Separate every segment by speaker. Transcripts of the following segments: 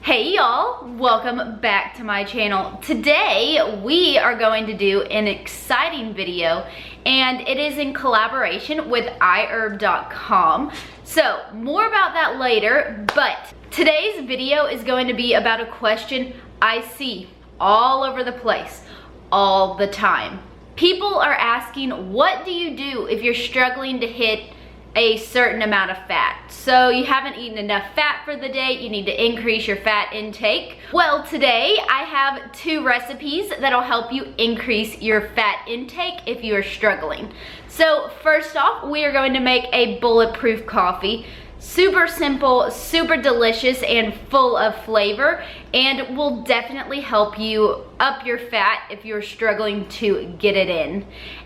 Speaker 1: Hey y'all, welcome back to my channel. Today we are going to do an exciting video and it is in collaboration with iHerb.com. So more about that later, but today's video is going to be about a question I see all over the place, all the time. People are asking, what do you do if you're struggling to hit a certain amount of fat? So you haven't eaten enough fat for the day, you need to increase your fat intake. Well, today I have 2 recipes that'll help you increase your fat intake if you are struggling. So first off, we are going to make a bulletproof coffee. Super simple, super delicious, and full of flavor, and will definitely help you up your fat if you're struggling to get it in.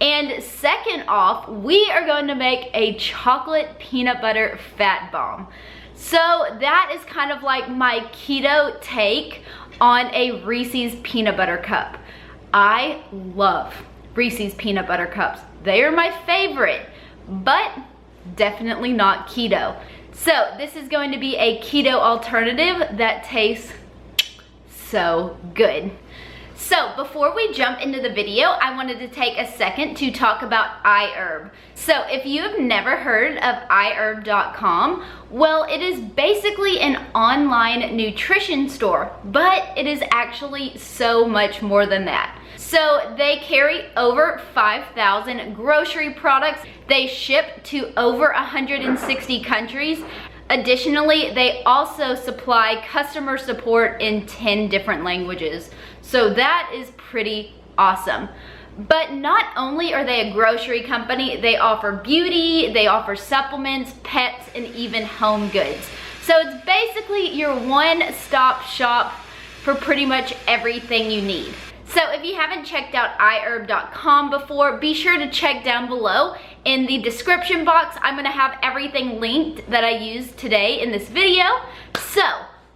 Speaker 1: And second off, we are going to make a chocolate peanut butter fat bomb. So that is kind of like my keto take on a Reese's peanut butter cup. I love Reese's peanut butter cups. They are my favorite, but definitely not keto. So this is going to be a keto alternative that tastes so good. So before we jump into the video, I wanted to take a second to talk about iHerb. So if you have never heard of iHerb.com, well, it is basically an online nutrition store, but it is actually so much more than that. So they carry over 5,000 grocery products. They ship to over 160 countries. Additionally, they also supply customer support in 10 different languages. So that is pretty awesome. But not only are they a grocery company, they offer beauty, they offer supplements, pets, and even home goods. So it's basically your one-stop shop for pretty much everything you need. So if you haven't checked out iHerb.com before, be sure to check down below in the description box. I'm gonna have everything linked that I used today in this video. So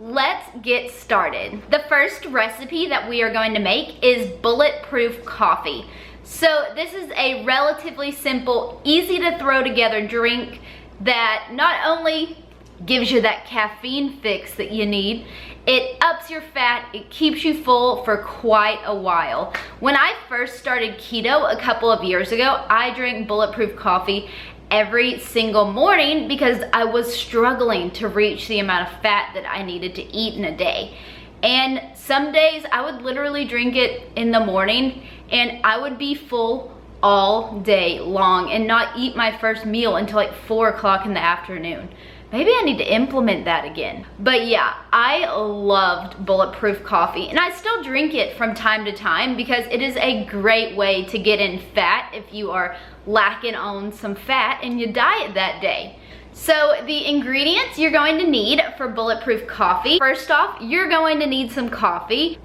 Speaker 1: let's get started. The first recipe that we are going to make is bulletproof coffee. So this is a relatively simple, easy to throw together drink that not only gives you that caffeine fix that you need, it ups your fat, it keeps you full for quite a while. When I first started keto a couple of years ago, I drank bulletproof coffee every single morning because I was struggling to reach the amount of fat that I needed to eat in a day. And some days I would literally drink it in the morning and I would be full all day long and not eat my first meal until like 4 o'clock in the afternoon. Maybe I need to implement that again. But yeah, I loved bulletproof coffee and I still drink it from time to time because it is a great way to get in fat if you are lacking on some fat in your diet that day. So the ingredients you're going to need for bulletproof coffee. First off, you're going to need some coffee.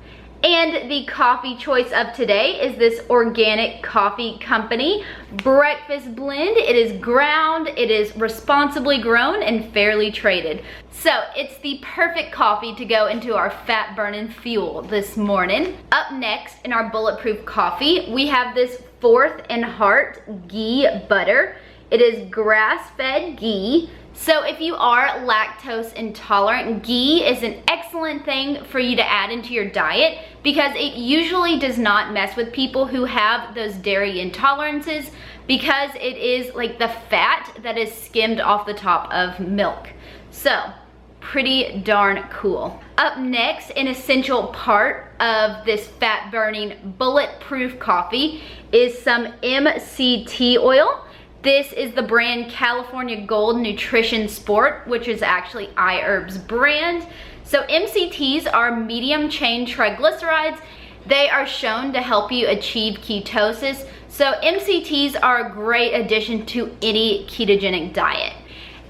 Speaker 1: And the coffee choice of today is this Organic Coffee Company breakfast blend. It is ground, it is responsibly grown and fairly traded. So it's the perfect coffee to go into our fat burning fuel this morning. Up next in our bulletproof coffee, we have this 4th and Heart ghee butter. It is grass-fed ghee. So if you are lactose intolerant, ghee is an excellent thing for you to add into your diet because it usually does not mess with people who have those dairy intolerances because it is like the fat that is skimmed off the top of milk. So pretty darn cool. Up next, an essential part of this fat burning bulletproof coffee is some MCT oil. This is the brand California Gold Nutrition Sport, which is actually iHerb's brand. So MCTs are medium chain triglycerides. They are shown to help you achieve ketosis. So MCTs are a great addition to any ketogenic diet.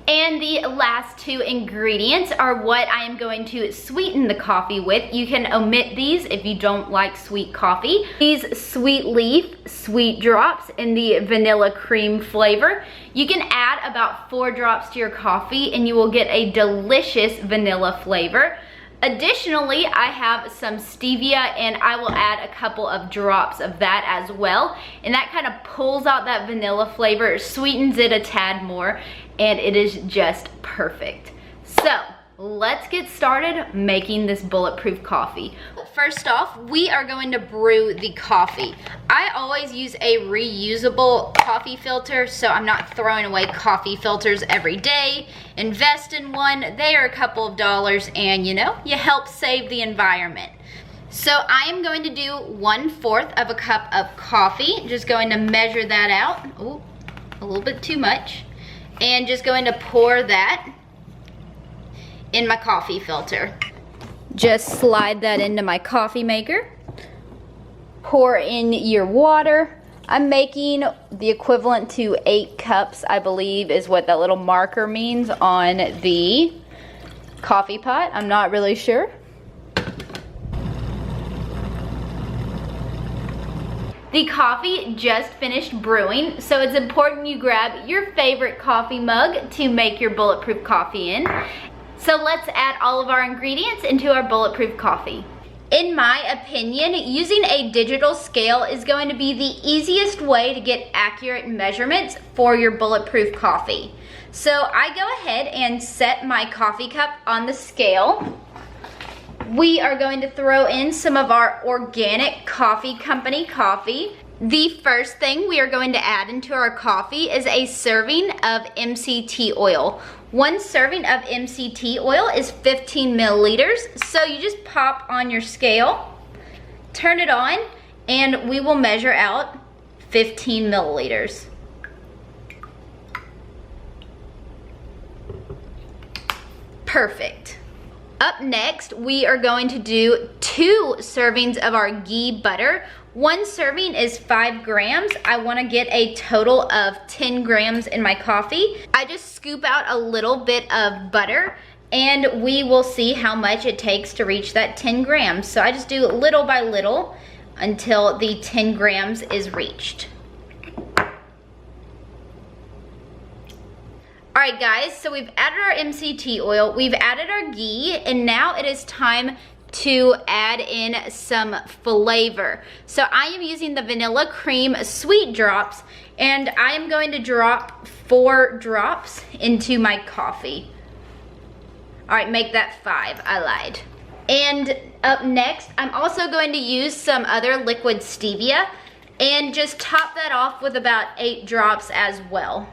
Speaker 1: And the last 2 ingredients are what I am going to sweeten the coffee with. You can omit these if you don't like sweet coffee. These SweetLeaf SweetDrops in the vanilla cream flavor. You can add about 4 drops to your coffee and you will get a delicious vanilla flavor. Additionally, I have some stevia and I will add a couple of drops of that as well. And that kind of pulls out that vanilla flavor, sweetens it a tad more, and it is just perfect. So let's get started making this bulletproof coffee. First off, we are going to brew the coffee. I always use a reusable coffee filter, so I'm not throwing away coffee filters every day. Invest in one, they are a couple of dollars, and you know, you help save the environment. So I am going to do 1/4 of a cup of coffee. Just going to measure that out. Ooh, a little bit too much. And just going to pour that in my coffee filter. Just slide that into my coffee maker. Pour in your water. I'm making the equivalent to 8 cups, I believe, is what that little marker means on the coffee pot. I'm not really sure. The coffee just finished brewing, so it's important you grab your favorite coffee mug to make your bulletproof coffee in. So let's add all of our ingredients into our bulletproof coffee. In my opinion, using a digital scale is going to be the easiest way to get accurate measurements for your bulletproof coffee. So I go ahead and set my coffee cup on the scale. We are going to throw in some of our organic coffee company coffee. The first thing we are going to add into our coffee is a serving of MCT oil. 1 serving of MCT oil is 15 milliliters. So you just pop on your scale, turn it on, and we will measure out 15 milliliters. Perfect. Up next, we are going to do 2 servings of our ghee butter. 1 serving is 5 grams. I want to get a total of 10 grams in my coffee. I just scoop out a little bit of butter and we will see how much it takes to reach that 10 grams. So I just do little by little until the 10 grams is reached. Alright guys, so we've added our MCT oil, we've added our ghee, and now it is time to add in some flavor. So I am using the vanilla cream SweetDrops, and I am going to drop 4 drops into my coffee. Alright, make that 5, I lied. And up next, I'm also going to use some other liquid stevia, and just top that off with about 8 drops as well.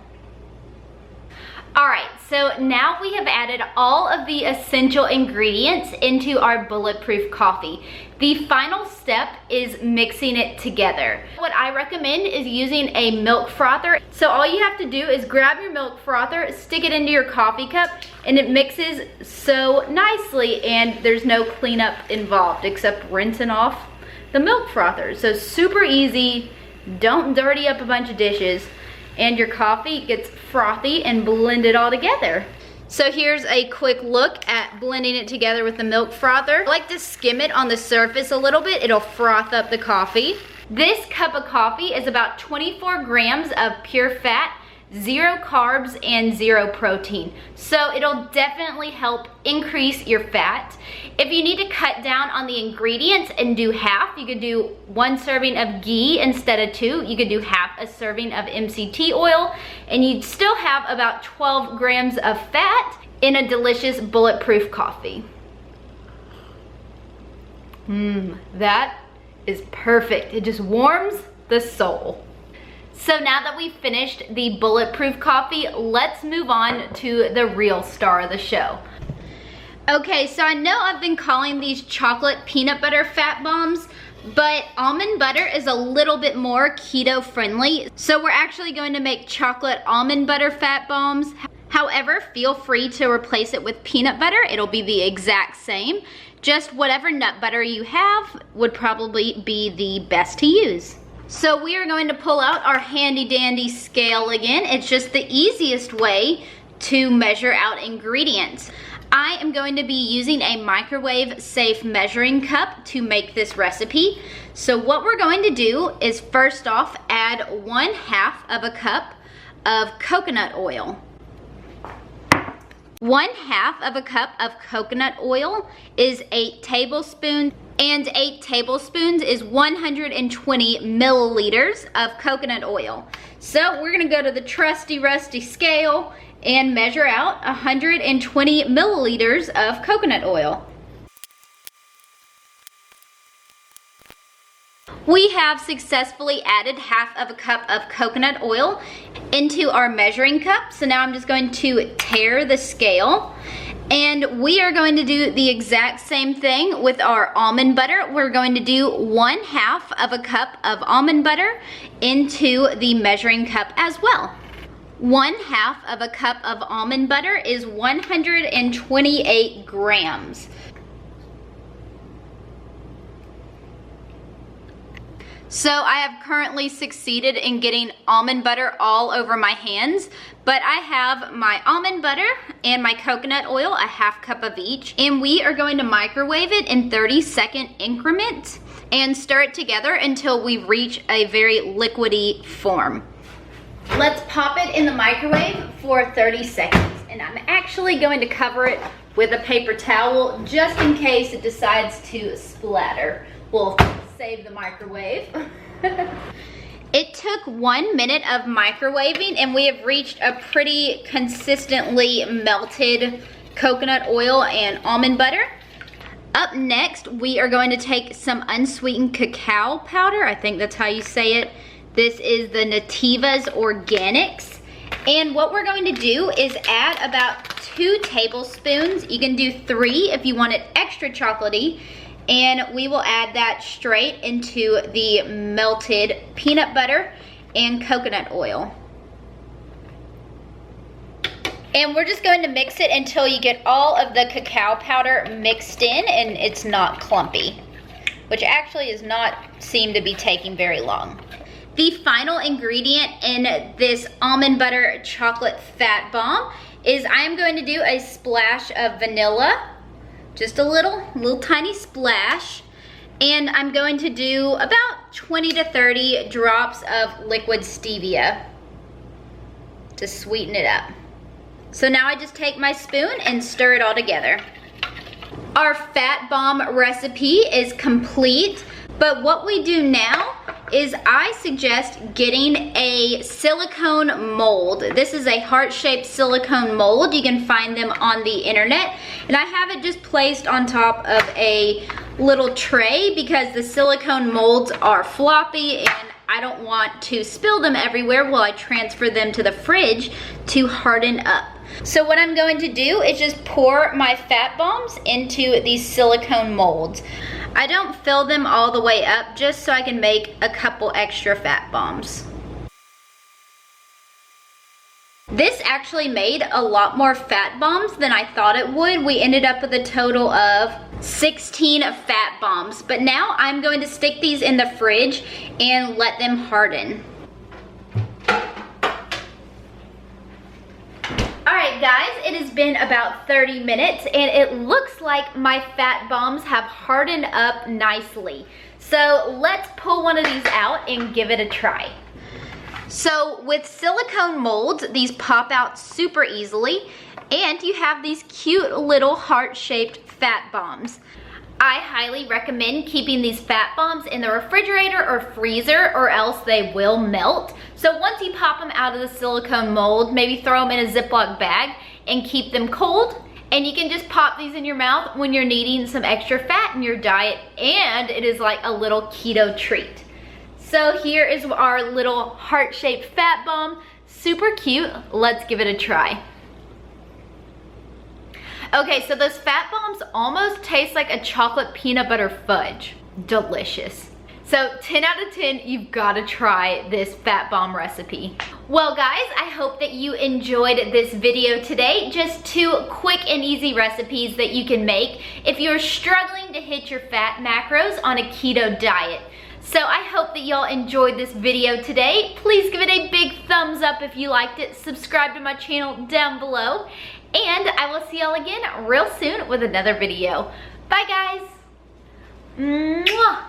Speaker 1: Alright, so now we have added all of the essential ingredients into our bulletproof coffee. The final step is mixing it together. What I recommend is using a milk frother. So all you have to do is grab your milk frother, stick it into your coffee cup, and it mixes so nicely, and there's no cleanup involved except rinsing off the milk frother. So super easy, don't dirty up a bunch of dishes, and your coffee gets frothy and blended all together. So here's a quick look at blending it together with the milk frother. I like to skim it on the surface a little bit. It'll froth up the coffee. This cup of coffee is about 24 grams of pure fat, 0 carbs, and 0 protein. So it'll definitely help increase your fat. If you need to cut down on the ingredients and do half, you could do 1 serving of ghee instead of 2. You could do half a serving of MCT oil, and you'd still have about 12 grams of fat in a delicious bulletproof coffee. That is perfect. It just warms the soul. So now that we've finished the bulletproof coffee, let's move on to the real star of the show. Okay, so I know I've been calling these chocolate peanut butter fat bombs, but almond butter is a little bit more keto friendly. So we're actually going to make chocolate almond butter fat bombs. However, feel free to replace it with peanut butter. It'll be the exact same. Just whatever nut butter you have would probably be the best to use. So we are going to pull out our handy dandy scale again. It's just the easiest way to measure out ingredients. I am going to be using a microwave safe measuring cup to make this recipe. So what we're going to do is first off add 1/2 of a cup of coconut oil. 1/2 of a cup of coconut oil is 8 tablespoons, and 8 tablespoons is 120 milliliters of coconut oil. So we're gonna go to the trusty rusty scale and measure out 120 milliliters of coconut oil. We have successfully added half of a cup of coconut oil into our measuring cup. So now I'm just going to tare the scale. And we are going to do the exact same thing with our almond butter. We're going to do 1/2 of a cup of almond butter into the measuring cup as well. 1/2 of a cup of almond butter is 128 grams. So I have currently succeeded in getting almond butter all over my hands, but I have my almond butter and my coconut oil, a 1/2 cup of each, and we are going to microwave it in 30-second increments and stir it together until we reach a very liquidy form. Let's pop it in the microwave for 30 seconds, and I'm actually going to cover it with a paper towel just in case it decides to splatter. We'll save the microwave. It took 1 minute of microwaving and we have reached a pretty consistently melted coconut oil and almond butter. Up next, we are going to take some unsweetened cacao powder. I think that's how you say it. This is the Navitas Organics. And what we're going to do is add about 2 tablespoons. You can do 3 if you want it extra chocolatey. And we will add that straight into the melted peanut butter and coconut oil. And we're just going to mix it until you get all of the cacao powder mixed in and it's not clumpy, which actually does not seem to be taking very long. The final ingredient in this almond butter chocolate fat bomb is I'm going to do a splash of vanilla. Just a little tiny splash. And I'm going to do about 20 to 30 drops of liquid stevia to sweeten it up. So now I just take my spoon and stir it all together. Our fat bomb recipe is complete, but what we do now is I suggest getting a silicone mold. This is a heart-shaped silicone mold. You can find them on the internet. And I have it just placed on top of a little tray because the silicone molds are floppy and I don't want to spill them everywhere while I transfer them to the fridge to harden up. So what I'm going to do is just pour my fat bombs into these silicone molds. I don't fill them all the way up just so I can make a couple extra fat bombs. This actually made a lot more fat bombs than I thought it would. We ended up with a total of 16 fat bombs. But now I'm going to stick these in the fridge and let them harden. Alright guys, it has been about 30 minutes and it looks like my fat bombs have hardened up nicely. So let's pull one of these out and give it a try. So with silicone molds, these pop out super easily and you have these cute little heart-shaped fat bombs. I highly recommend keeping these fat bombs in the refrigerator or freezer or else they will melt. So once you pop them out of the silicone mold, maybe throw them in a Ziploc bag and keep them cold. And you can just pop these in your mouth when you're needing some extra fat in your diet, and it is like a little keto treat. So here is our little heart-shaped fat bomb. Super cute. Let's give it a try. Okay, so those fat bombs almost taste like a chocolate peanut butter fudge. Delicious. So 10 out of 10, you've got to try this fat bomb recipe. Well guys, I hope that you enjoyed this video today. Just 2 quick and easy recipes that you can make if you're struggling to hit your fat macros on a keto diet. So I hope that y'all enjoyed this video today. Please give it a big thumbs up if you liked it. Subscribe to my channel down below. And I will see y'all again real soon with another video. Bye guys. Mwah.